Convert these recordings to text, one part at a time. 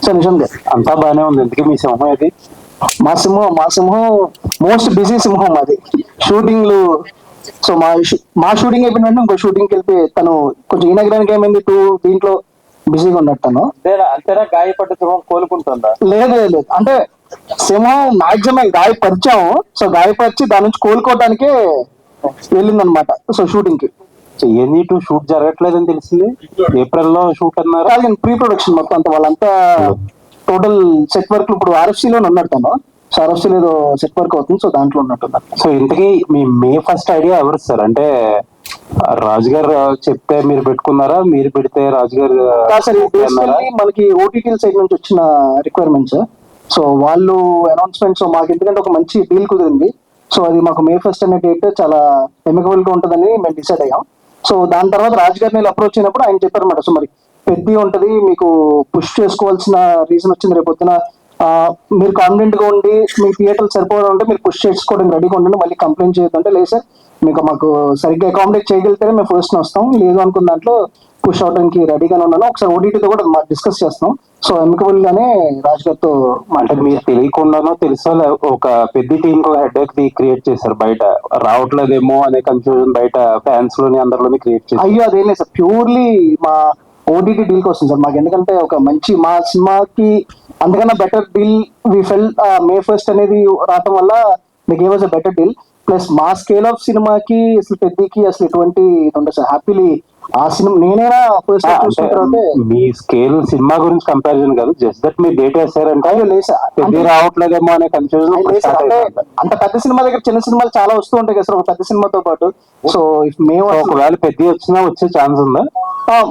So నిజంగా అంతా బాగానే ఉంది. ఎందుకు మీ సింహం అది? మా సింహం మోస్ట్ బిజీ సింహం అది. షూటింగ్లు. సో మా షూటింగ్ అయిపోయిన వెంటనే ఇంకో షూటింగ్కి వెళ్తే తను కొంచెం ఈనగరానికి ఏమైంది దీంట్లో బిజీగా ఉన్నట్టాను. అంతేనా? గాయపడ్డ సింహం కోలుకుంటుందా? లేదు అంటే సింహం మాక్సిమం గాయపరిచాము. సో గాయపరిచి దాని నుంచి కోలుకోవడానికే వెళ్ళిందనమాట. సో షూటింగ్ కి ఎనీ టూ షూట్ జరగట్లేదని తెలిసింది. ఏప్రిల్ లో షూట్ అన్నారు. ప్రీ ప్రొడక్షన్ మొత్తం అంతా వాళ్ళంతా టోటల్ సెట్ వర్క్ ఇప్పుడు RFC లోనే ఉన్నాడు తను. సో RFC లో ఏదో సెట్ వర్క్ అవుతుంది. సో దాంట్లో ఉన్నట్టు. సో ఇంతకీ మీ మే ఫస్ట్ ఐడియా ఎవరు సార్? అంటే రాజు గారు చెప్తే మీరు పెట్టుకున్నారా, మీరు పెడితే రాజు గారు? మనకి OTT సైడ్ నుంచి వచ్చిన రిక్వైర్మెంట్స్. సో వాళ్ళు అనౌన్స్మెంట్స్ మాకు ఎందుకంటే ఒక మంచి డీల్ కుదిరింది. సో అది మాకు May 1 అనే డేట్ చాలా ఎమికబుల్ గా ఉంటుందని మేము డిసైడ్ అయ్యాం. సో దాని తర్వాత రాజు గారిని అప్రోచ్ అయినప్పుడు ఆయన చెప్పారన్నమాట, సో మరి పెద్ద ఉంటది, మీకు పుష్ చేసుకోవాల్సిన రీజన్ వచ్చింది, రేపొద్దున మీరు కాన్ఫిడెంట్ గా ఉండి మీ థియేటర్ సరిపోవడం ఉంటే మీరు పుష్ చేసుకోవడం రెడీగా ఉండండి, మళ్ళీ కంప్లైంట్ చేయొద్దంటే లేదు సార్ మీకు మాకు సరిగ్గా అకామిడేట్ చేయగలిగితే మేము ఫస్ట్ వస్తాం, లేదు అనుకున్న దాంట్లో పుష్ అవడానికి రెడీగానే ఉన్నాను, ఒకసారి OTTతో కూడా డిస్కస్ చేస్తాం. సో ఎమికబుల్ గానే రాజు గారితో. అంటే మీరు తెలియకుండానో తెలుసో ఒక పెద్ద టీమ్ హెడేక్ క్రియేట్ చేశారు, బయట రావట్లేదేమో అనే కన్ఫ్యూజన్ బయట ఫ్యాన్స్ లోని అందరిలోని క్రియేట్ చేశారు. అయ్యో అదేం లేదు సార్, ప్యూర్లీ మా OTT డీల్ కోసం సార్. మాకు ఎందుకంటే ఒక మంచి మా సినిమాకి అందుకన్నా better deal we felt May 1 అనేది రావటం వల్ల మీకు ఏ was a better deal. Plus మా స్కేల్ ఆఫ్ సినిమాకి అసలు పెద్దకి అసలు ఎటువంటి ఇది ఉండదు సార్. హ్యాపీలీ ఆ సినిమా నేనైనా ఫస్ట్ చూసిన తర్వాత మీ స్కేల్ సినిమా గురించి కంపారిజన్ కాదు, జస్ట్ దట్ మీ డేట్ వేసారంటే పెద్ద రావట్లేదేమో అనే కన్ఫ్యూజన్. అంటే అంత పెద్ద సినిమా దగ్గర చిన్న సినిమాలు చాలా వస్తూ ఉంటాయి కదా సార్, ఒక పెద్ద సినిమాతో పాటు. సో ఇఫ్ మేము ఒకవేళ పెద్ద వచ్చినా వచ్చే ఛాన్స్ ఉందా?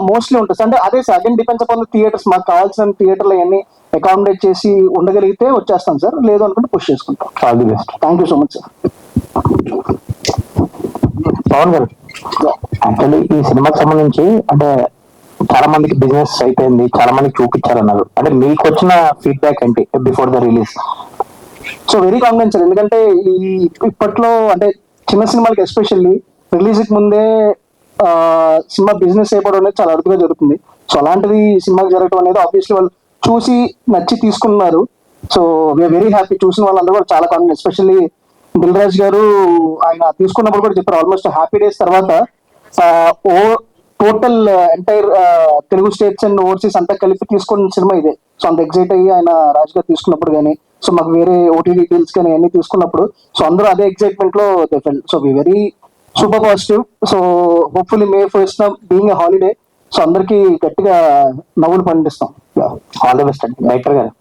మోస్ట్లీ ఉంటుంది అంటే అదే sir, again depends upon the theatres. మాకు కావాల్సిన థియేటర్లు అవన్నీ అకామిడేట్ చేసి ఉండగలిగితే వచ్చేస్తాం సార్, లేదు అనుకుంటే పుష్ చేసుకుంటాం. All the best. Thank you so much sir. Pavan garu, actually ఈ సినిమాకి సంబంధించి అంటే చాలా మందికి బిజినెస్ అయిపోయింది, చాలా మందికి చూపించారన్నారు. అంటే మీకు వచ్చిన ఫీడ్బ్యాక్ ఏంటి before the release? So very confident sir, ఎందుకంటే ఇప్పట్లో అంటే చిన్న సినిమాలకి ఎస్పెషల్లీ రిలీజ్ కి ముందే సినిమా బిజినెస్ అయిపోవడం అనేది చాలా అరుదుగా జరుగుతుంది. సో అలాంటిది సినిమాకి జరగడం అనేది ఆబ్వియస్లీ వాళ్ళు చూసి నచ్చి తీసుకున్నారు. So we are very happy. చూసిన వాళ్ళందరూ కూడా చాలా కాన్ఫిడెంట్. ఎస్పెషల్లీ దిల్ రాజు గారు ఆయన తీసుకున్నప్పుడు కూడా చెప్పారు, ఆల్మోస్ట్ హ్యాపీ డేస్ తర్వాత total entire Telugu states and overseas అంతా కలిపి తీసుకున్న సినిమా ఇదే. సో అంత ఎగ్జైట్ అయ్యి ఆయన రాజు గారు తీసుకున్నప్పుడు కానీ, సో మాకు వేరే OTT డీల్స్ కానీ అన్ని తీసుకున్నప్పుడు సో అందరూ అదే ఎగ్జైట్మెంట్ లో they fell. So we very super positive. So hopefully May 1 being a holiday, so అందరికి గట్టిగా నవ్వులు పండిస్తాం. ఆల్ ది బెస్ట్ అండి. డైరెక్టర్ గారు,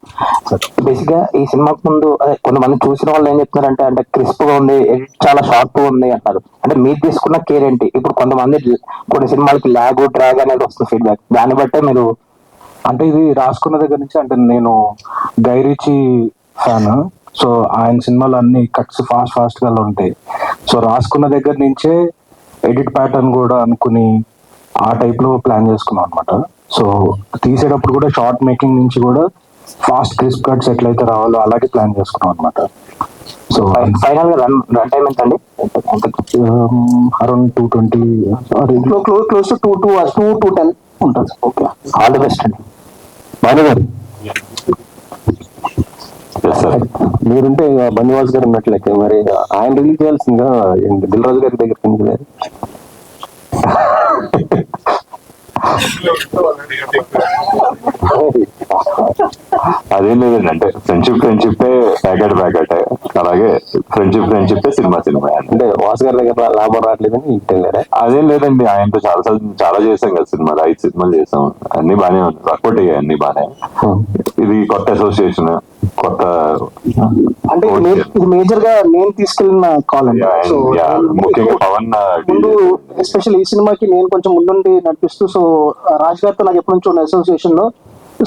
బేసిక్ గా ఈ సినిమాకు ముందు అదే కొంతమంది చూసిన వాళ్ళు ఏం చెప్తున్నారంటే అంటే క్రిస్ప్ గా ఉంది, ఎడిట్ చాలా షార్ప్ గా ఉంది అంటారు. అంటే మీరు తీసుకున్న కేర్ ఏంటి? ఇప్పుడు కొంతమంది కొన్ని సినిమాలకి ల్యాగ్ డ్రాగ్ అనేది వస్తుంది ఫీడ్బ్యాక్, దాన్ని బట్టే మీరు అంటే ఇది రాసుకున్న దగ్గర నుంచి అంటే నేను గై రిచీ ఫ్యాన్. సో ఆయన సినిమాలు అన్ని కట్స్ ఫాస్ట్ గా ఉంటాయి. సో రాసుకున్న దగ్గర నుంచే ఎడిట్ ప్యాటర్న్ కూడా అనుకుని ఆ టైప్ లో ప్లాన్ చేసుకున్నాం అనమాట. సో తీసేటప్పుడు కూడా షార్ట్ మేకింగ్ నుంచి కూడా ఫాస్ట్ క్రిస్ప్ కట్స్ ఎట్లయితే రావాలో అలాగే ప్లాన్ చేసుకున్నాం అనమాట. సో ఫైనల్ గా రన్ టైం ఎంత అండి? అరౌండ్ 220 క్లోజ్ టు 210 ఉంటుంది. ఓకే, ఆల్ ది బెస్ట్ అండి. బాలు గారు, మీరుంటే బన్నివాస్ గారు ఉన్నట్లయితే మరి ఆయన రిలీజ్ చేయాల్సిందిగా దిల్ రాజు గారి దగ్గర లేదు. అదేం లేదండి, అంటే ఫ్రెండ్షిప్ ప్యాకెట్ అలాగే ఫ్రెండ్షిప్ సినిమా అంటే వాసు గారి దగ్గర లాభం రావట్లేదని అదేం లేదండి. ఆయనతో చాలా చేసాం కదా సినిమాలు, 5 సినిమాలు చేసాం, అన్ని బానే ఉన్నాయి, వర్కౌట్ అయ్యాయి, అన్ని బానే. ఇది కొత్త అసోసియేషన్, కొత్త అంటే ఇది మేజర్ గా నేను తీసుకెళ్ళిన కాల్ అండి. ముఖ్యంగా పవన్ ఎస్పెషల్ ఈ సినిమాకి నేను కొంచెం ముందుండి నడిపిస్తూ, సో రాజ్ గారితో నాకు ఎప్పటి నుంచో ఉన్న అసోసియేషన్ లో.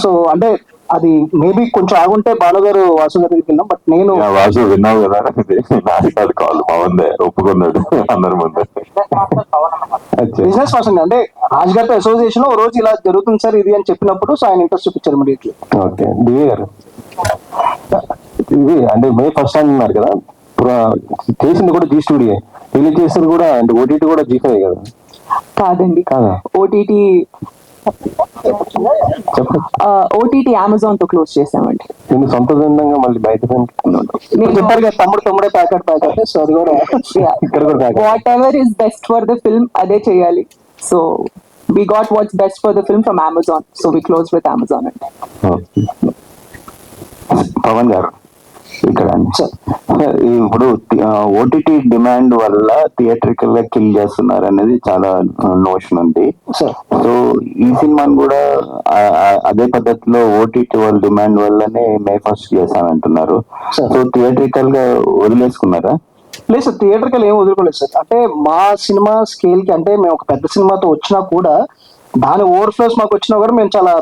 సో అంటే అది మేబీ కొంచెం ఆగుంటే బాలు గారు వాసు గారి దగ్గరికి వెళ్ళాం, బట్ నేను వాసు విన్నావు కదా, నాది కాల్ పవన్ ఒప్పుకున్నాడు అందరి ముందు. బిజినెస్ పర్సన్ అంటే రాజ్ గారితో అసోసియేషన్ లో రోజు ఇలా జరుగుతుంది సార్ ఇది అని చెప్పినప్పుడు సో ఆయన ఇంట్రెస్ట్ చూపించారు ఇమీడియట్లీ. ఓకే, డివి గారు, ఇది అంటే May 1 అన్నారు కదా, చేసింది కూడా జీ స్టూడియో, రిలీజ్ చేసింది కూడా అంటే OTT కూడా G5 కదా? కాదండి, కాదా? OTT ఓటీటీ అమెజాన్ తో క్లోజ్ చేసామండి. నేను సొంతంగా మళ్ళీ బయట మీరు చెప్పారు కదా తమ్ముడే ప్యాకెట్, సో అది కూడా ఇక్కడ కూడా what ever is best for the film అదే చేయాలి. So we got what's best for the film from Amazon, so we closed with Amazon. Pavan garu ఇక్కడ ఇప్పుడు ఓటీటీ డిమాండ్ వల్ల థియేట్రికల్ గా కిల్ చేస్తున్నారు అనేది చాలా నోషన్ ఉంది. సో ఈ సినిమాని కూడా అదే పద్ధతిలో ఓటీటీ వాళ్ళ డిమాండ్ వల్లనే మే ఫస్ట్ చేశానంటున్నారు. సో థియేట్రికల్ గా వదిలేసుకున్నారా? లేదు సార్, థియేటర్కి ఏం వదులుకోలేదు సార్. అంటే మా సినిమా స్కేల్ కి, అంటే మేము ఒక పెద్ద సినిమాతో వచ్చినా కూడా దాని ఓవర్ఫ్లోస్ మాకు వచ్చినా కూడా మేము చాలా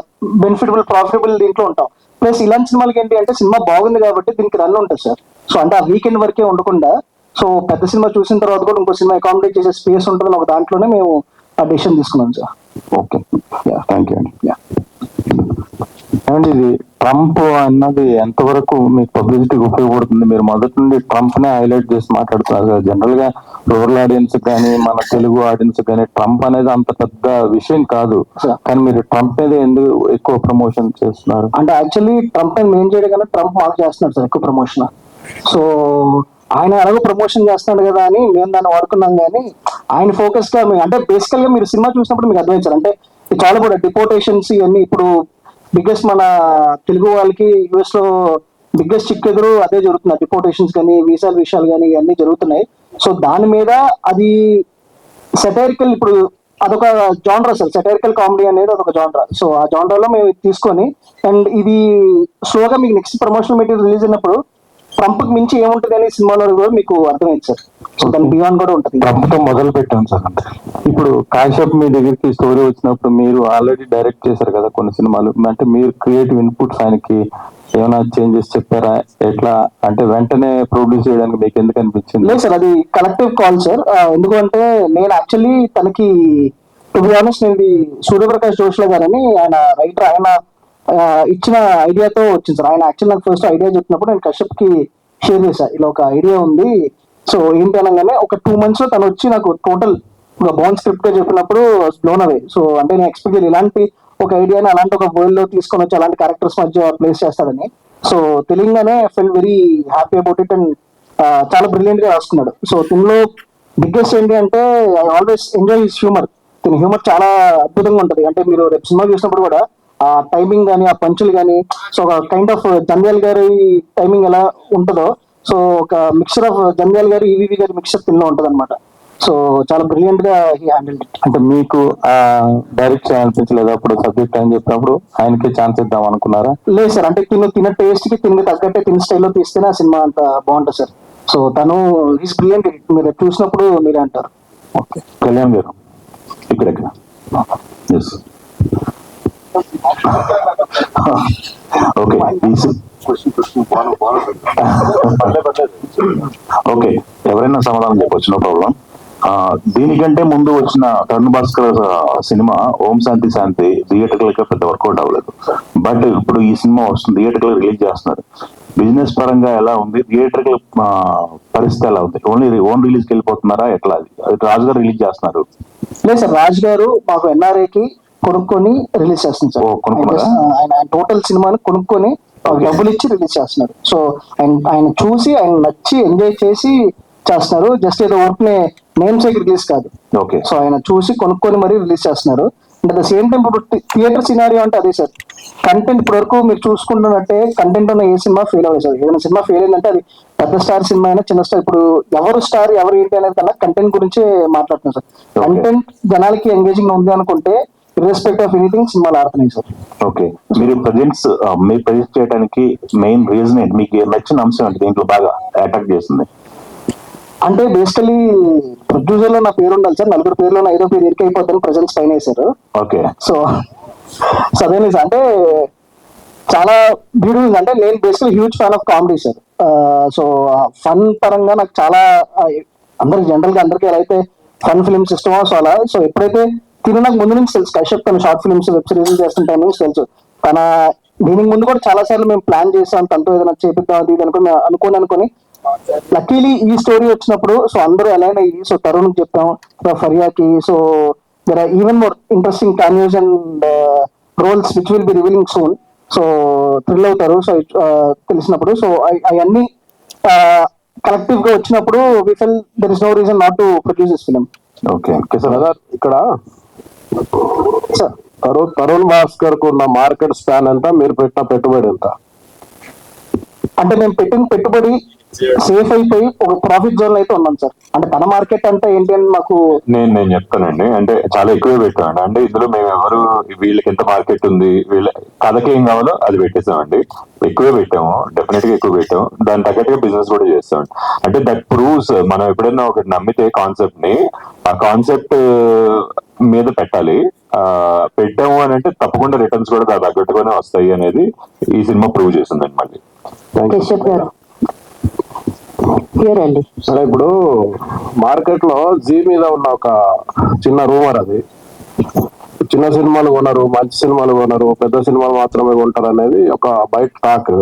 బెనిఫిటబుల్ ప్రాఫిటబుల్ దీంట్లో ఉంటాం. ప్లస్ ఇలాంటి సినిమాలకి ఏంటి అంటే సినిమా బాగుంది కాబట్టి దీనికి రన్ ఉంటుంది సార్. సో అంటే ఆ వీకెండ్ వరకే ఉండకుండా సో పెద్ద సినిమా చూసిన తర్వాత కూడా ఇంకో సినిమా అకామిడేట్ చేసే స్పేస్ ఉంటుందని ఒక దాంట్లోనే మేము ఆ డెసిషన్ తీసుకున్నాం సార్. ఓకే, థ్యాంక్ యూ అండి. అండ్ ఇది ట్రంప్ అన్నది ఎంతవరకు మీకు పబ్లిసిటీకి ఉపయోగపడుతుంది? మీరు మొదటి నుండి ట్రంప్ నే హైలైట్ చేసి మాట్లాడుతున్నారు కదా. జనరల్ గా రూరల్ ఆడియన్స్ కానీ మన తెలుగు ఆడియన్స్ కానీ ట్రంప్ అనేది అంత పెద్ద విషయం కాదు, కానీ మీరు ట్రంప్ మీద ఎందుకు ఎక్కువ ప్రమోషన్ చేస్తున్నారు? అంటే యాక్చువల్లీ ట్రంప్ మెయిన్ చేయడం కన్నా ట్రంప్ మాకు చేస్తున్నాడు సార్ ఎక్కువ ప్రమోషన్. సో ఆయన ఎలాగో ప్రమోషన్ చేస్తున్నాడు కదా అని మేము దాన్ని వాడుకున్నాం, కానీ ఆయన ఫోకస్ గా అంటే బేసికల్ గా మీరు సినిమా చూసినప్పుడు మీకు అర్థమైంది అంటే చాలా కూడా డిపోర్టేషన్స్ ఇవన్నీ ఇప్పుడు బిగ్గెస్ట్ మన తెలుగు వాళ్ళకి యుఎస్ లో బిగ్గెస్ట్ చిక్కెదురు అదే జరుగుతుంది. డిపోర్టేషన్స్ కానీ వీసాల విషయాలు కానీ ఇవన్నీ జరుగుతున్నాయి. సో దాని మీద అది సెటైరికల్, ఇప్పుడు అదొక జానరా సార్, సెటైరికల్ కామెడీ అనేది అదొక జానరా. సో ఆ జానరాలో మేము తీసుకొని అండ్ ఇది స్లోగా మీకు నెక్స్ట్ ప్రమోషనల్ మెటీరియల్ రిలీజ్ అయినప్పుడు ట్రంప్ మించి ఏముంటుంది అనే సినిమాలో కూడా మీకు అర్థమైంది సార్. సో దాని బియాండ్ కూడా ఉంటుంది. ట్రంప్ తో మొదలు పెట్టాం సార్. ఇప్పుడు కాశ్యప్ మీ దగ్గరికి స్టోరీ వచ్చినప్పుడు మీరు ఆల్రెడీ డైరెక్ట్ చేశారు కదా కొన్ని సినిమాలు, అంటే మీరు క్రియేటివ్ ఇన్పుట్స్ ఆయనకి ఏమైనా చేంజెస్ చెప్పారా? ఎట్లా అంటే వెంటనే ప్రొడ్యూస్ చేయడానికి మీకు ఎందుకు అనిపించింది? లేదు సార్, అది కలెక్టివ్ కాల్ సార్. ఎందుకంటే నేను యాక్చువల్లీ తనకి టు బి ఆనెస్ట్ నేను సూర్యప్రకాష్ జోషిలా గారని ఆయన రైటర్, ఆయన ఇచ్చిన ఐడియాతో వచ్చింది సార్. ఆయన యాక్చువల్ నాకు ఫస్ట్ ఐడియా చెప్పినప్పుడు నేను కశ్యప్ కి షేర్ చేశాను, ఇలా ఒక ఐడియా ఉంది సో ఏంటి అనగానే ఒక 2 months లో తను వచ్చి నాకు టోటల్ ఒక బాండ్ స్క్రిప్ట్ గా చెప్పినప్పుడు బ్లోన్ అవే. సో అంటే నేను ఎక్స్పెక్ట్ చేయాలి ఇలాంటి ఒక ఐడియాని అలాంటి ఒక వరల్డ్ లో తీసుకొని వచ్చి అలాంటి క్యారెక్టర్స్ మధ్య ప్లేస్ చేస్తాడని. సో తెలియగానే I fell very happy about it and చాలా బ్రిలియంట్ గా రాసుకున్నాడు. సో దీనిలో బిగ్గెస్ట్ ఏంటి అంటే I always enjoy his humour. దీని హ్యూమర్ చాలా అద్భుతంగా ఉంటుంది. అంటే మీరు రేపు సినిమా చూసినప్పుడు కూడా ఆ టైమింగ్ కానీ ఆ పంచులు కానీ సో ఒక కైండ్ ఆఫ్ జంధ్యాల గారి టైమింగ్ ఎలా ఉంటుందో సో ఒక మిక్చర్ ఆఫ్ జంధ్యాల గారి ఈవీవి గారి మిక్చర్ తిన్నో ఉంటుంది అనమాట. సో చాలా బ్రిలియంట్ గా హీ హ్యాండిల్డ్ ఇట్. అంటే మీకు డైరెక్ట్ చేయాలనిపించలేదు అప్పుడు సబ్జెక్ట్ అని చెప్పినప్పుడు ఆయనకే ఛాన్స్ ఇద్దాం అనుకున్నారా? లేదు సార్, అంటే తిన్న టేస్ట్ కి తిని తగ్గట్టే తిన్న స్టైల్లో తీస్తేనే ఆ సినిమా అంత బాగుంటుంది సార్. సో తను ఈస్ బ్రిలియంట్. మీరు చూసినప్పుడు మీరే అంటారు. ఓకే, కళ్యాణ్ గారు ఇక్కడెక్కడ? ఓకే ఓకే, ఎవరైనా సమాధానం చెప్పొచ్చు, నో ప్రాబ్లం. దీనికంటే ముందు వచ్చిన తరుణ్ భాస్కర్ సినిమా ఓం శాంతి శాంతి థియేటర్ల పెద్ద వర్కౌట్ అవ్వలేదు. బట్ ఇప్పుడు ఈ సినిమా వస్తుంది, థియేటర్ రిలీజ్ చేస్తున్నారు. బిజినెస్ పరంగా ఎలా ఉంది? థియేటర్ పరిస్థితి ఎలా ఉంది? ఓన్ రిలీజ్కి వెళ్ళిపోతున్నారా? ఎట్లా? అది రాజు గారు రిలీజ్ చేస్తున్నారు. లేదు సార్, రాజు గారు మాకు ఎన్ఆర్ఐకి కొనుక్కొని రిలీజ్ చేస్తుంది సార్. ఆయన టోటల్ సినిమాని కొనుక్కొని డబ్బులు ఇచ్చి రిలీజ్ చేస్తున్నారు. సో ఆయన చూసి ఆయన నచ్చి ఎంజాయ్ చేసి చేస్తున్నారు. జస్ట్ ఏదో ఊరికనే నేమ్ సేక్ రిలీజ్ కాదు. ఓకే, సో ఆయన చూసి కొనుక్కొని మరీ రిలీజ్ చేస్తున్నారు. And at the same time ఇప్పుడు థియేటర్ సినారియో అంటే అదే సార్. కంటెంట్ ఇప్పటి వరకు మీరు చూసుకుంటున్నట్టే కంటెంట్ ఉన్న ఏ సినిమా ఫెయిల్ అవ్వలేదు సార్. ఏదైనా సినిమా ఫెయిల్ అయిందంటే అది పెద్ద స్టార్ సినిమా అయినా చిన్న స్టార్, ఇప్పుడు ఎవరు స్టార్ ఎవరు ఏంటి అనేది కన్నా కంటెంట్ గురించి మాట్లాడుతున్నాం సార్. కంటెంట్ జనాలకి ఎంగేజింగ్ ఉంది అనుకుంటే ఇర్రెస్పెక్ట్ ఆఫ్ ఎనీథింగ్ సినిమాలు ఆడుతున్నాయి సార్. ఓకే, మీరు ప్రజెంట్ చేయడానికి మెయిన్ రీజన్ ఏంటి? మీకు నచ్చిన అంశం ఏంటి దీంట్లో బాగా అటాక్ చేస్తుంది? అంటే బేసికలీ ప్రొడ్యూసర్ లో నా పేరు ఉండాలి సార్. 4 పేర్లో 5వ పేరు ఇరికైపోతాను ప్రజెంట్స్ పైన వేశారు. ఓకే, సో అదేనే సార్. అంటే చాలా బ్యూటిఫుల్. అంటే నేను basically huge fan of comedy sir. So fun పరంగా నాకు చాలా అందరికి జనరల్ గా అందరికీ ఎలా అయితే ఫన్ ఫిల్మ్స్ ఇష్టమో సో అలా. సో ఎప్పుడైతే నాకు ముందు నుంచి తెలుసు కశ్యప్ తన షార్ట్ ఫిల్మ్స్ వెబ్ సిరీస్ చేస్తున్న టైం నుంచి తెలుసు. తన దీనికి ముందు కూడా చాలా సార్లు మేము ప్లాన్ చేసాం తనతో ఏదైనా చేపిద్దాం అది అనుకొని లక్కీలీ ఈ స్టోరీ వచ్చినప్పుడు సో అందరూ ఎలా అయ్యి సో తరుణ్ చెప్పాం, ఫరియాకి, so there are even more interesting cameos and roles which will be revealing soon. So thrill అవుతారు. సో తెలిసినప్పుడు సో అవన్నీ కలెక్టివ్ గా వచ్చినప్పుడు we felt there is no reason not to produce this film. Okay brother, ఇక్కడ sir Tarun Bhaskar కు ఉన్న market span ఎంత, మీరు పెట్టిన పెట్టుబడి ఎంత? అంటే మేము పెట్టిన పెట్టుబడి సేఫ్ అయిపోయి ఒక ప్రాఫిట్ జోన్ అయితే ఉన్నాం సార్. అంటే తన మార్కెట్ అంతా ఏంటి అని మాకు నేను చెప్తానండి. అంటే చాలా ఎక్కువే పెట్టామండి. అంటే ఇందులో మేము ఎవరు వీళ్ళకి ఎంత మార్కెట్ ఉంది, వీళ్ళ కథకి ఏం కావాలో అది పెట్టేసామండి. ఎక్కువే పెట్టాము, డెఫినెట్ గా ఎక్కువ పెట్టాము. దాని తగ్గట్టుగా బిజినెస్ కూడా చేస్తామండి. అంటే దట్ ప్రూవ్స్ మనం ఎప్పుడైనా ఒకటి నమ్మితే కాన్సెప్ట్ ని, ఆ కాన్సెప్ట్ మీద పెట్టాలి. పెట్టాము అని అంటే తప్పకుండా రిటర్న్స్ కూడా దాని తగ్గట్టుగానే వస్తాయి అనేది ఈ సినిమా ప్రూవ్ చేసిందండి. మళ్ళీ అండి సరే, ఇప్పుడు మార్కెట్ లో జీ మీద ఉన్న ఒక చిన్న రూమర్, అది చిన్న సినిమాలు కొనరు, మంచి సినిమాలు కొనరు, పెద్ద సినిమాలు మాత్రమే కొంటారు అనేది ఒక బయట టాక్.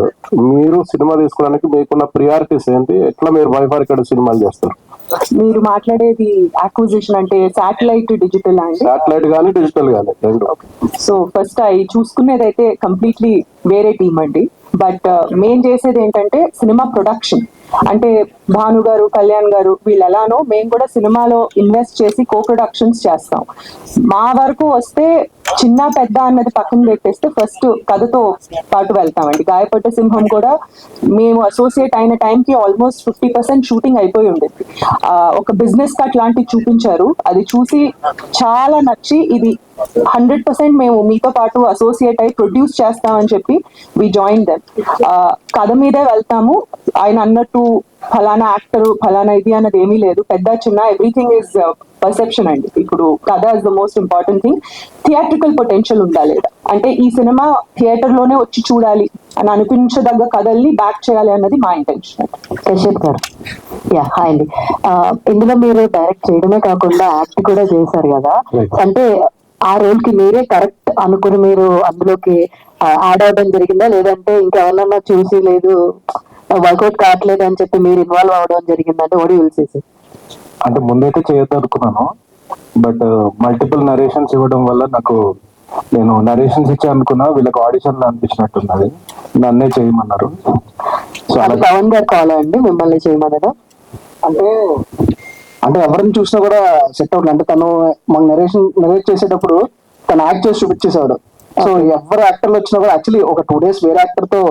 మీరు సినిమా తీసుకోవడానికి మీకున్న ప్రియారిటీస్ ఏంటి? ఎట్లా మీరు బైఫర్కేటెడ్ సినిమాలు చేస్తారు? మీరు మాట్లాడేది అక్విజిషన్ అంటే శాటిలైట్ డిజిటల్ అండి? శాటిలైట్ కానీ డిజిటల్ కానీ రెండు. సో ఫస్ట్ అవి చూసుకునేది అయితే కంప్లీట్లీ వేరే టీమ్ అండి. బట్ మేం చేసేది ఏంటంటే సినిమా ప్రొడక్షన్. అంటే భాను గారు, కళ్యాణ్ గారు వీళ్ళు ఎలానో మేము కూడా సినిమాలో ఇన్వెస్ట్ చేసి కో ప్రొడక్షన్స్ చేస్తాం. మా వరకు వస్తే చిన్న పెద్ద అన్నది పక్కన పెట్టేస్తే ఫస్ట్ కథతో పాటు వెళ్తామండి. గాయపట్ట సింహం కూడా మేము అసోసియేట్ అయిన టైంకి ఆల్మోస్ట్ 50% షూటింగ్ అయిపోయి ఉండేది. ఒక బిజినెస్ కట్ లాంటివి చూపించారు, అది చూసి చాలా నచ్చి ఇది 100% మేము మీతో పాటు అసోసియేట్ అయి ప్రొడ్యూస్ చేస్తామని చెప్పి వి జాయిన్ దెమ్. కథ మీదే వెళ్తాము. ఆయన అన్నట్టు ఫలానా యాక్టర్ ఫలానా ఇది అన్నది ఏమీ లేదు. పెద్ద చిన్న ఎవ్రీథింగ్ ఈజ్ పర్సెప్షన్ అండి. ఇప్పుడు కథ is the most important thing. Theatrical potential ఉందా లేదా, అంటే ఈ సినిమా థియేటర్ లోనే వచ్చి చూడాలి అని అనిపించదగ్గ కథల్ని బ్యాక్ చేయాలి అన్నది మా ఇంటెన్షన్. కశ్యప్ గారు, యా హాయ్ అండి. ఇందులో మీరు డైరెక్ట్ చేయడమే కాకుండా యాక్ట్ కూడా చేశారు కదా, అంటే ఆ రోల్ కి మీరే కరెక్ట్ అనుకుని మీరు అందులోకి యాడ్ అవడం జరిగిందా, లేదంటే ఇంకెవరన్నా చూసి లేదు వర్కౌట్ కావట్లేదు అని చెప్పి మీరు ఇన్వాల్వ్ అవడం జరిగిందంటే ఓడి విల్సేసి? అంటే ముందైతే చేయొద్దు అనుకున్నాను, బట్ మల్టిపుల్ నరేషన్స్ ఇవ్వడం వల్ల నాకు, నేను నరేషన్స్ ఇచ్చే అనుకున్నా, వీళ్ళకి ఆడిషన్ లో అనిపించినట్టున్నది, నన్నే చేయమన్నారు. సో అది పవన్ గారు కాల్ అండి మిమ్మల్ని చేయమన్నదా? అంటే ఎవరిని చూసినా కూడా సెట్ అవుతుంది. అంటే తను మాకు నరేట్ చేసేటప్పుడు తను యాక్ట్ చేసి చూపించేసాడు. సో ఎవరు యాక్టర్లు వచ్చినా కూడా యాక్చువల్లీ ఒక 2 days వేరే యాక్టర్ తో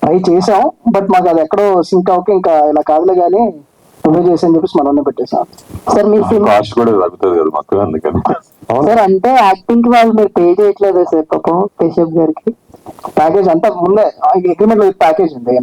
ట్రై చేసాం, బట్ మాకు అది ఎక్కడో సింక్ అవ్వక ఇంకా ఇలా కాదులే కానీ నువ్వే చేసి అని చెప్పేసి మనల్ని పెట్టేసాం. సార్ మీ సినిమా కాస్ట్ కూడా తగ్గుతుంది కదా మొత్తం, అందుకని. సార్ అంటే యాక్టింగ్ కి వాళ్ళు మీరు పే చేయట్లేదు సార్ పాపం కశ్యప్ గారికి? ప్యాకేజ్ అంతా ముందే అగ్రిమెంట్ లో ప్యాకేజ్ ఉంది,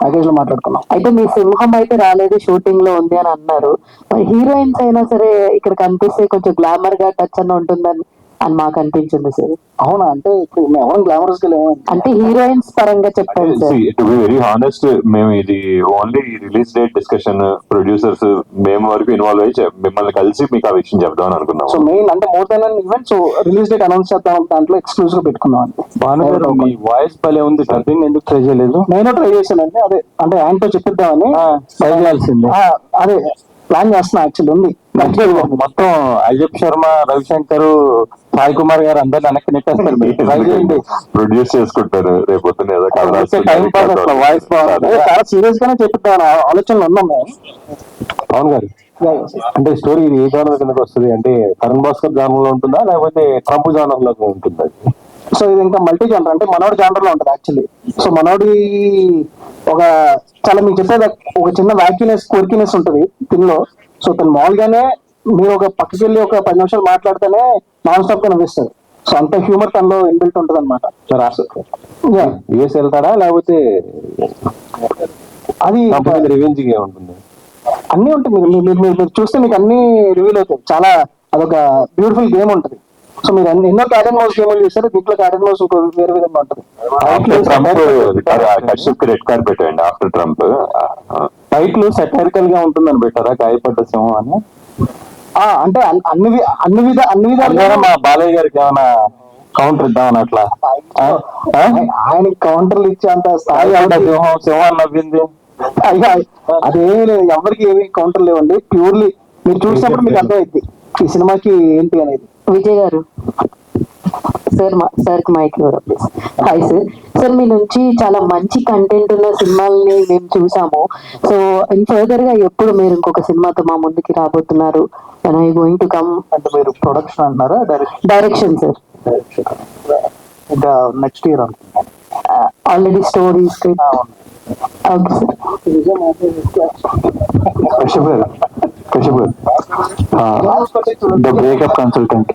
ప్యాకేజ్ లో మాట్లాడుకున్నాం. అయితే మీ సింహం అయితే రాలేదు, షూటింగ్ లో ఉంది అని అన్నారు. మరి హీరోయిన్స్ అయినా సరే ఇక్కడ కనిపిస్తే కొంచెం గ్లామర్ గా టచ్ అన్న ఉంటుందని అని మాకు అనిపించింది సార్. అవునా? అంటే ఇప్పుడు మేము ఎవరు గ్లామరస్ గా లేము, అంటే హీరోయిన్స్ పరంగా చెప్పండి sir. To be very honest, మేము ఇది only release date discussion, producers మేము వరకు ఇన్వాల్వ్ అయ్యి మిమ్మల్ని కలిసి మీకు ఆ విషయం చెప్దామని అనుకున్నాం. సో మెయిన్ అంటే more than an event, so release date announce చేద్దాం దాంట్లో ఎక్స్క్లూజివ్ గా పెట్టుకున్నాం. మీ వాయిస్ భలే ఉంది, డబ్బింగ్ ఎందుకు ట్రై చేయలేదు? నేను ట్రై చేశానండి, అదే అంటే ఆయనతో చెప్పిద్దామని ట్రై చేయాల్సింది. అదే ప్లాన్ చేస్తున్నా, యాక్చువల్లీ ఉంది. మొత్తం అజయ్ శర్మ, రవిశంకర్, సాయి కుమార్ గారు అందరు వెనక్కి నెట్టేస్తారు. ట్రై చేయండి, ప్రొడ్యూస్ చేసుకుంటారు రేపు పొద్దున్న ఏదో టైం పాస్ అసలు వాయిస్ చాలా సీరియస్ గానే చెప్పిద్దాం ఆలోచనలు ఉన్నాం మేము. పవన్ గారు, అంటే స్టోరీ ఇది ఏ జానర్ కిందకి వస్తుంది? అంటే తరుణ్ భాస్కర్ జానర్ లో ఉంటుందా, లేకపోతే ట్రంప్ జానర్ లో ఉంటుందా? సో ఇది ఇంకా మల్టీ జానర్, అంటే మనోడి జానర్ లో ఉంటుంది యాక్చువల్లీ. సో మనోడి ఒక చాలా మీకు చెప్పేది ఒక చిన్న వ్యాక్యూనెస్, కొరికినెస్ ఉంటుంది దీనిలో. సో తను మామూలుగానే మీరు ఒక పక్కకి వెళ్ళి ఒక 10 నిమిషాలు మాట్లాడితేనే నాన్ స్టాప్ గా నవ్విస్తారు. సో అంత హ్యూమర్ తనలో ఇన్బిల్ట్ ఉంటుంది అనమాట. యూఎస్ వెళ్తాడా, లేకపోతే అది రివెంజ్ ఉంటుంది? అన్ని ఉంటాయి. మీరు చూస్తే మీకు అన్ని రివీల్ అవుతాయి. చాలా అదొక బ్యూటిఫుల్ గేమ్ ఉంటుంది. సో మీరు ఎన్నో క్యాట్ అండ్ మౌస్ గేమ్లు చూస్తారు, దీంట్లో క్యాట్ అండ్ మౌస్ వేరే విధంగా ఉంటుంది. రెడ్ కార్పెట్ అండి ఆఫ్టర్ ట్రంప్. టైటిల్ సెటైరికల్ గా ఉంటుందని పెట్టారా, గాయపడ్డ సింహం అని? అంటే అన్ని విధాలుగా మా బాలయ్య గారికి ఏమైనా కౌంటర్ ఇద్దామని అట్లా ఆయనకి కౌంటర్లు ఇచ్చేంత స్థాయి సింహం నవ్వింది. అదేమీ లేదు, ఎవరికి ఏమి కౌంటర్ లేవండి. ప్యూర్లీ మీరు చూసినప్పుడు మీకు అర్థమైంది ఈ సినిమాకి ఏంటి అనేది. విజయ్ గారు సార్ కి మైక్ ఇవ్వరా ప్లీజ్. Hi sir. సార్ మీ నుంచి చాలా మంచి కంటెంట్ ఉన్న సినిమాల్ని మేము చూసాము. సో ఇన్ ఫర్దర్ గా ఎప్పుడు మీరు ఇంకొక సినిమాతో మా ముందుకి రాబోతున్నారు? And I going to come. అంటే మీరు ప్రొడక్షన్ అంటున్నారా డైరెక్షన్ సార్. ఇంకా నెక్స్ట్ ఇయర్ అనుకుంటున్నాను. Already story script. Okay sir. Kashyap గారు ద బ్రేకప్ కన్సల్టెంట్.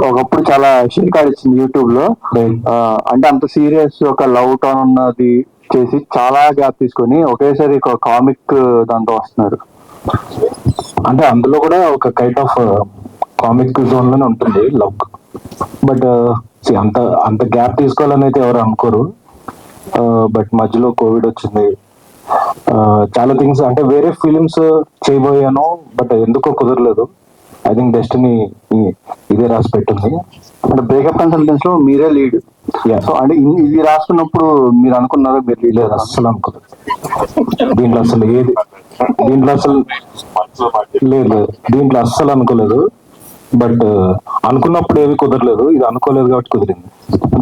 ఒకప్పుడు చాలా షేక్ ఆడిచ్చింది యూట్యూబ్ లో. అంటే అంత సీరియస్ ఒక లవ్ టోన్ ఉన్నది చేసి చాలా గ్యాప్ తీసుకొని ఒకేసారి ఒక కామిక్ దాంతో వస్తున్నారు. అంటే అందులో కూడా ఒక కైండ్ ఆఫ్ కామిక్ జోన్ లోనే ఉంటుంది లవ్. బట్ అంత గ్యాప్ తీసుకోవాలని అయితే ఎవరు అనుకోరు. బట్ మధ్యలో కోవిడ్ వచ్చింది. చాలా థింగ్స్ అంటే వేరే ఫిలిమ్స్ చేయబోయాను, బట్ ఎందుకో కుదరలేదు. ఐ థింక్ డెస్టినీ ఇదే రాసి పెట్టింది. అంటే బ్రేకప్ కన్సల్టెన్స్ లో మీరే లీడ్. సో అంటే ఇది రాసుకున్నప్పుడు మీరు అనుకున్నారా? మీరు లీడ్ లేదు, అస్సలు అనుకోలేదు. దీంట్లో అసలు దీంట్లో అస్సలు అనుకోలేదు. బట్ అనుకున్నప్పుడు ఏవి కుదరలేదు, ఇది అనుకోలేదు కాబట్టి కుదిరింది.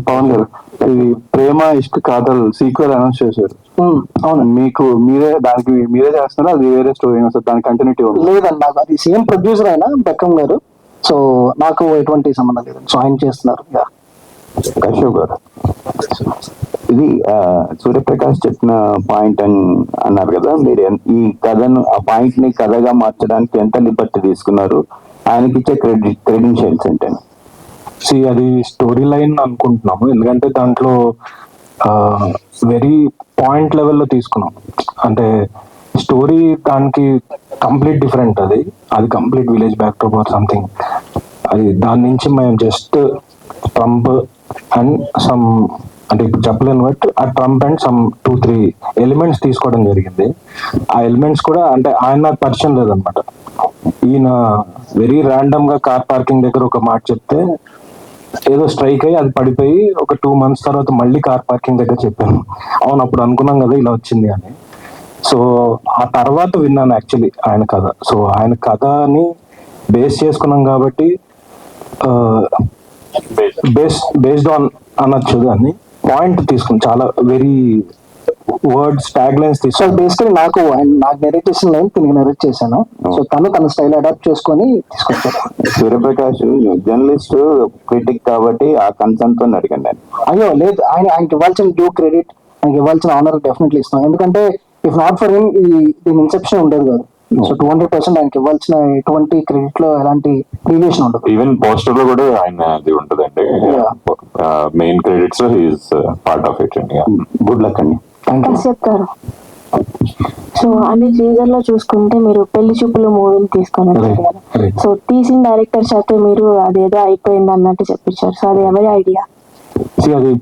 పవన్ గారు, ఇది ప్రేమ ఇష్క్ కాదల్ సీక్వెల్ అనౌన్స్ చేశారు. అవును, దానికి మీరే చేస్తున్నారా? అది వేరే స్టోరీ దాని కంటిన్యూటీ లేదండి. నాకు అది సేమ్ ప్రొడ్యూసర్ అయినా బెక్కం గారు. సో నాకు ఎటువంటి సంబంధం లేదు. సో ఆయన చేస్తున్నారు. కశ్యప్ గారు, ఇది సూర్యప్రకాష్ చెప్పిన పాయింట్ అని అన్నారు కదా, మీరు ఈ కథను ఆ పాయింట్ ని కథగా మార్చడానికి ఎంత లిబర్టీ తీసుకున్నారు? ఆయనకి ఇచ్చే క్రెడెన్షియల్స్ ఏంటండి? అది స్టోరీ లైన్ అనుకుంటున్నాము, ఎందుకంటే దాంట్లో వెరీ పాయింట్ లెవెల్లో తీసుకున్నాం. అంటే స్టోరీ దానికి కంప్లీట్ డిఫరెంట్. అది complete village backdrop or something. దాని నుంచి మేము జస్ట్ ట్రంప్ అండ్ సమ్, అంటే ఇప్పుడు చెప్పలేను, బట్ ఆ ట్రంప్ అండ్ సమ్ 2-3 ఎలిమెంట్స్ తీసుకోవడం జరిగింది. ఆ ఎలిమెంట్స్ కూడా అంటే ఆయన నాకు పరిచయం లేదనమాట. ఈయన వెరీ ర్యాండమ్ గా కార్ పార్కింగ్ దగ్గర ఒక మాట చెప్తే ఏదో స్ట్రైక్ అయ్యి అది పడిపోయి ఒక 2 months తర్వాత మళ్ళీ కార్ పార్కింగ్ దగ్గర చెప్పాను. అవును, అప్పుడు అనుకున్నాం కదా ఇలా వచ్చింది అని. సో ఆ తర్వాత విన్నాను యాక్చువల్లీ ఆయన కథ. సో ఆయన కథని బేస్ చేసుకున్నాం కాబట్టి బేస్డ్ ఆన్ అనొచ్చు. దాన్ని పాయింట్ తీసుకుని చాలా వెరీ వర్డ్స్ ట్యాగ్ లైన్స్ తీసుకుని బేసికలీ నాకు నెరేట్ చేసిన లైన్ తిరిగి నెరేట్ చేశాను. సో తన స్టైల్ అడాప్ట్ చేసుకొని తీసుకొచ్చారు. సూర్యప్రకాష్ జర్నలిస్ట్ క్రిటిక్ కాబట్టి ఆ కన్సర్న్ తో అడిగండి. అయ్యో లేదు, ఆయనకి ఇవ్వాల్సిన డ్యూ క్రెడిట్, ఆయనకి ఇవ్వాల్సిన ఆనర్ డెఫినెట్లీ ఇస్తాం. ఎందుకంటే ఇఫ్ నాట్ ఫర్ హిమ్ దీని ఇన్సెప్షన్ ఉండేది కాదు. సో 200% ఆయనకి ఇవ్వాల్సిన ఎటువంటి క్రెడిట్ లో ఎలాంటి డీవియేషన్ ఉండదు. ఈవెన్ పోస్టర్ లో కూడా ఆయన అది ఉంటదండి. మెయిన్ క్రెడిట్స్ లో హీఈస్ పార్ట్ ఆఫ్ ఇట్ అండి. గుడ్ లక్ అండి. కశ్యప్ గారు, సో అన్ని టీజర్ లో చూసుకుంటే మీరు పెళ్లి చూపులు మూవీని తీసుకొని వచ్చారు కదా. సో తీసిన డైరెక్టర్ చేత మీరు అదేదో అయిపోయింది అన్నట్టు చెప్పించారు. సో అది ఎవరి ఐడియా? అది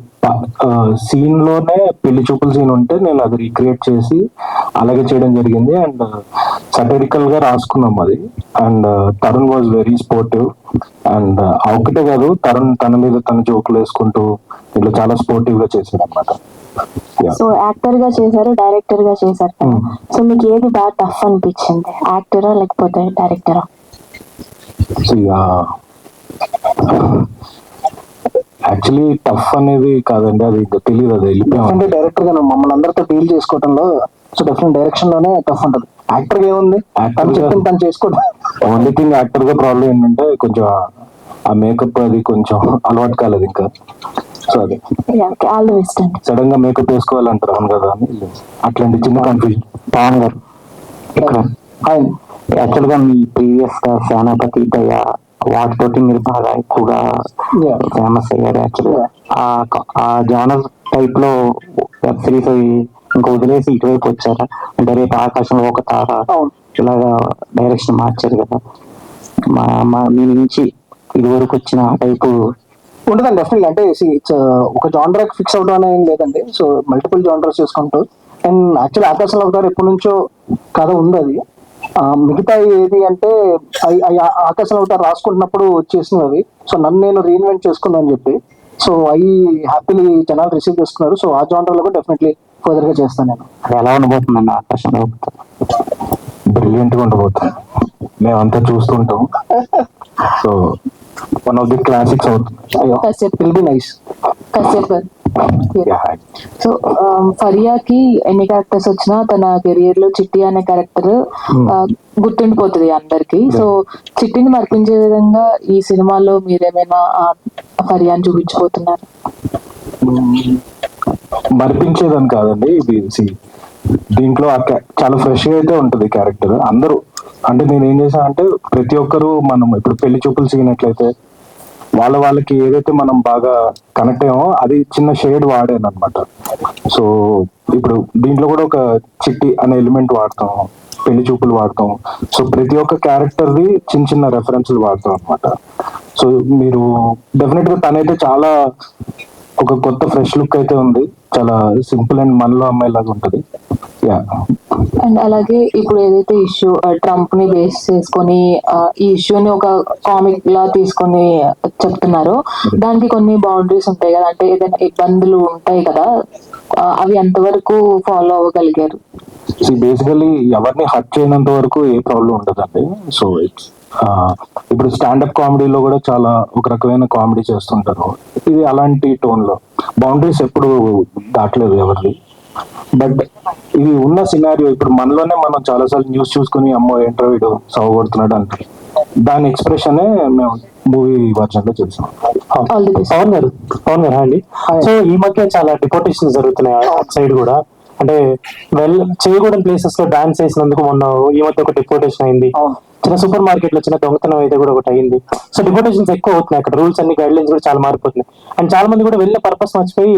సీన్ లోనే పెళ్లి చూపుల సీన్ ఉంటే నేను అది రీక్రియేట్ చేసి అలాగే చేయడం జరిగింది. అండ్ సటరికల్ గా రాసుకున్నాం అది. And Tarun was very sportive. And ఒకటే కాదు, తరుణ్ తన మీద తన జోకులు వేసుకుంటూ ఇట్లా చాలా స్పోర్టివ్ గా చేశాడు అనమాట. సో యాక్టర్ గా చేశారు, డైరెక్టర్ గా చేశారు. సో మీకు ఏది బాగా టఫ్ అనిపించింది, యాక్టరా లేకపోతే డైరెక్టరా? యాక్చువల్లీ టఫ్ అనేది కాదండి, అది ఇంకా తెలియదు. అది అంటే డైరెక్టర్ గా మమ్మల్ని అందరితో డీల్ చేసుకోవడంలో సో డెఫినెట్ డైరెక్షన్ లోనే టఫ్ ఉంటుంది. యాక్టర్ గా ఏముంది, తను చేసుకోవడం. ఓన్లీ థింగ్ యాక్టర్ గా ప్రాబ్లం ఏంటంటే కొంచెం ఆ మేకప్ అది కొంచెం అలవాటు కాలేదు ఇంకా. సో అది సడన్ గా మేకప్ వేసుకోవాలంటారు, అవును కదా అని అట్లాంటి చిన్న కన్ఫ్యూజన్. పవన్ గారు, ఇక్కడ యాక్చువల్ గా మీ ప్రీవియస్ గా సేనాపతి దయ వాటితోటి మీరు బాగా ఎక్కువగా ఫేమస్ అయ్యారు. యాక్చువల్గా ఆ జానర్ టైప్ లో వెబ్ సిరీస్ ఇంకా వదిలేసి ఇటువైపు వచ్చారా? అంటే రేపు ఆకాశంలో ఒక తార ఇలాగా డైరెక్షన్ మార్చారు కదా, మీ నుంచి ఇది వరకు వచ్చిన ఆ టైపు ఉంటుందండి. డెఫినెట్లీ అంటే ఒక జానర్ ఫిక్స్ అవడం అనేది లేదండి. సో మల్టిపుల్ జానర్స్ చేసుకుంటూ, అండ్ యాక్చువల్లీ ఆకాశంలో ఒక తార ఎప్పటి నుంచో కథ ఉంది. అది మిగతా ఏది అంటే ఆకాశంలో ఒక తార రాసుకుంటున్నప్పుడు వచ్చేసింది అవి. సో నన్ను నేను రీఇన్వెంట్ చేసుకున్నాను అని చెప్పి, సో అవి హ్యాపీలీ జనాలు రిసీవ్ చేస్తున్నారు. సో ఆ జానర్ లో కూడా డెఫినెట్లీ ఫర్దర్ గా చేస్తాను నేను. అది ఎలా ఉండబోతుందండి ఆకాశంలో? బ్రిలియంట్ గా ఉండబోతుంది, మేమంతా చూస్తుంటాం. So one of the classics అవుతుంది. Kashyap will be nice. Kashyap గారు. Yeah, hi. సో ఫరియాకి ఎన్ని క్యారెక్టర్స్ వచ్చినా తన కెరియర్ లో చిట్టి అనే క్యారెక్టర్ గుర్తుండిపోతుంది అందరికి. సో చిట్టిని మర్పించే విధంగా ఈ సినిమాలో మీరేమైనా ఫరియాని చూపించబోతున్నారు? మరిపించేదని కాదండి ఇది. దీంట్లో చాలా ఫ్రెష్ గా అయితే ఉంటది క్యారెక్టర్. అందరూ అంటే నేను ఏం చేశానంటే ప్రతి ఒక్కరు మనం ఇప్పుడు పెళ్లి చూపులు చేయనట్లయితే వాళ్ళకి ఏదైతే మనం బాగా కనెక్ట్ అయ్యామో అది చిన్న షేడ్ వాడాను అనమాట. సో ఇప్పుడు దీంట్లో కూడా ఒక చిట్టి అనే ఎలిమెంట్ వాడతాం, పెళ్లి చూపులు వాడతాం. సో ప్రతి ఒక్క క్యారెక్టర్ ది చిన్న చిన్న రెఫరెన్స్లు వాడతాం అనమాట. సో మీరు డెఫినెట్ గా తనైతే చాలా ఒక కొత్త ఫ్రెష్ లుక్ అయితే ఉంది. చాలా సింపుల్ అండ్ మనలో అమ్మాయి లాగా ఉంటది. యా. అండ్ అలాగే ఇప్పుడు ఏదైతే ఇష్యూ ట్రంప్ ని బేస్ చేసుకొని ఈ ఇష్యూని ఒక కామిక్ లా తీసుకొని చెప్తున్నారో దానికి కొన్ని బౌండరీస్ ఉంటాయి కదా, అంటే ఏదైనా ఇబ్బందులు ఉంటాయి కదా, అవి ఎంతవరకు ఫాలో అవ్వగలిగారు? బేసికలీ ఎవరిని హర్ట్ చేయనంత వరకు ఏ ప్రాబ్లం ఉండదండి. సో ఇట్స్ ఇప్పుడు స్టాండప్ కామెడీలో కూడా చాలా ఒక రకమైన కామెడీ చేస్తుంటారు. ఇది అలాంటి టోన్ లో బౌండరీస్ ఎప్పుడు దాటలేదు ఎవరిది. బట్ ఇది ఉన్న సినారియో ఇప్పుడు మనలోనే మనం చాలాసార్లు న్యూస్ చూసుకుని అమ్మో ఏంట్రో వీడు సవగొడుతున్నాడు అంటారు. దాని ఎక్స్ప్రెషన్ మేము మూవీ వర్జన్ లో చూసాం. పవన్ గారు అండి. సో ఈ మధ్య చాలా డిపోటేషన్స్ జరుగుతున్నాయి అటు సైడ్ కూడా. అంటే చేయకూడని ప్లేసెస్ లో డాన్స్ చేసినందుకు మొన్న ఈ మధ్య ఒక డిపోటేషన్ అయింది. చిన్న సూపర్ మార్కెట్ లో చిన్న దొంగతనం అయితే కూడా ఒకటి అయింది. సో డిపోటేషన్స్ ఎక్కువ అవుతున్నాయి అక్కడ. రూల్స్ అన్ని గైడ్ లైన్స్ కూడా చాలా మారిపోతున్నాయి. అండ్ చాలా మంది కూడా వెళ్ళే పర్పస్ మర్చిపోయి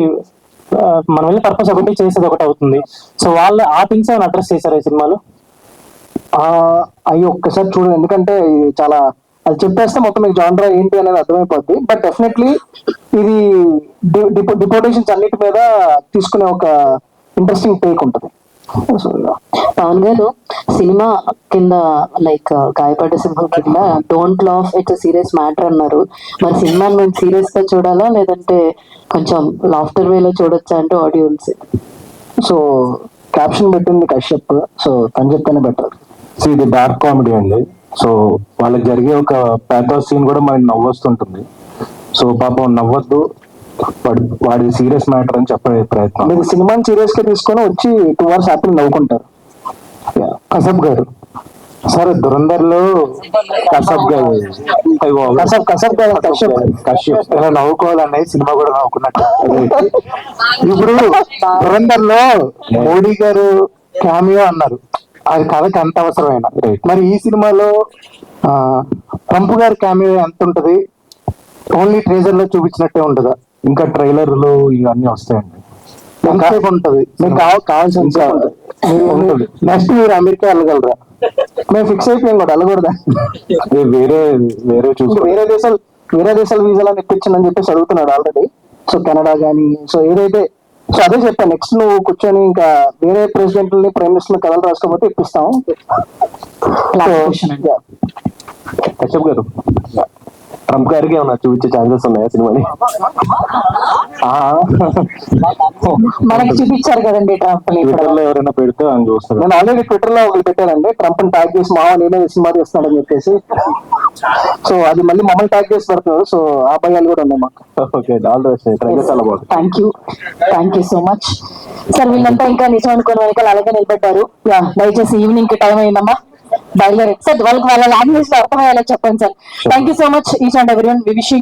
మనం వెళ్ళే పర్పస్ ఒకటి చేసేది ఒకటి అవుతుంది. సో వాళ్ళు ఆ థింగ్స్ ఏమైనా అడ్రస్ చేశారు ఈ సినిమాలో? అయ్యి ఒక్కసారి చూడండి, ఎందుకంటే ఇది చాలా అది చెప్పేస్తే మొత్తం మీకు జానరా ఏంటి అనేది అర్థమైపోద్ది. బట్ డెఫినెట్లీ ఇది డిపోటేషన్స్ అన్నిటి మీద తీసుకునే ఒక ఇంట్రెస్టింగ్ టేక్ ఉంటుంది. పవన్ గారు సినిమా కింద లైక్ గాయపడ్డ సింహం కింద don't laugh it's serious matter అన్నారు. మరి సినిమాని మేము సీరియస్ గా చూడాలా లేదంటే కొంచెం లాఫ్టర్ వేలో చూడొచ్చా అంటే ఆడియన్స్? సో క్యాప్షన్ పెట్టింది కశ్యప్, సో తను చెప్తేనే బెటర్. సో ఇది డార్క్ కామెడీ అండి. సో వాళ్ళకి జరిగే ఒక ప్యాథోస్ సీన్ కూడా మనకి నవ్వొస్తుంటుంది. సో పాపం నవ్వద్దు, వాడి సీరియస్ మ్యాటర్ అని చెప్పే ప్రయత్నం. మీరు సినిమాని సీరియస్ గా తీసుకొని వచ్చి 2 hours హ్యాపీ నవ్వుకుంటారు. కసబ్ గారు సార్ దురందర్ లో కసబ్ గారు కశ్యప్ నవ్వుకోవాలనేది సినిమా కూడా నవ్వుకున్నట్టు. ఇప్పుడు దురందర్ లో మోడీ గారు క్యామియో అన్నారు, అది కథకి అంత అవసరమైన. మరి ఈ సినిమాలో ట్రంప్ గారి క్యామియో ఎంత ఉంటది? ఓన్లీ ట్రేజర్ లో చూపించినట్టే ఉంటదా? ఇంకా ట్రైలర్లు ఇవన్నీ వస్తాయండి. ఎంతసేపు ఉంటుంది మీకు కావాల్సిన ఉంటుంది. నెక్స్ట్ మీరు అమెరికా వెళ్ళగలరా? మేము ఫిక్స్ అయిపోయాం కూడా వెళ్ళకూడదా? వేరే చూసుకో వేరే దేశాల వీసాలను ఇప్పించండి చెప్పేసి అడుగుతున్నాడు ఆల్రెడీ. సో కెనడా కానీ సో ఏదైతే సో అదే చెప్పాను, నెక్స్ట్ నువ్వు కూర్చొని ఇంకా వేరే ప్రెసిడెంట్ని ప్రైమ్ మినిస్టర్ కథలు రాసుకోకపోతే ఇప్పిస్తాం. కశ్యప్ గారు ట్రంప్ గారికి ఏమన్నా చూపించే ఛాన్సెస్ ఉన్నాయా సినిమాని? మనకి చూపించారు కదండి ట్రంప్. ట్విట్టర్ లో ఎవరైనా పెడితే అని చూస్తారు. నేను ఆల్రెడీ ట్విట్టర్ లో ఒకటి పెట్టానండి, ట్రంప్ ని ట్యాగ్ చేసి మావ నేనే సినిమా తీస్తున్నాడని చెప్పేసి. సో అది మళ్ళీ మమ్మల్ని ట్యాగ్ చేసి పెడుతున్నారు. సో ఆ భయాలు కూడా ఉన్నాయి మాకు. Okay, all the best. చాలా బాగుంది. Thank you so much sir. వీళ్ళంతా ఇంకా నిజం అనుకుని వెనకాల అలాగే నిలబెట్టారు. దయచేసి ఈవినింగ్ కి టైం అయిందమ్మా, బయలుదేరి సార్ వాళ్ళకి వాళ్ళ లాంగ్వేజ్ లో అర్థమయ్యేలా చెప్పండి sir. Thank you so much each and everyone. We wish you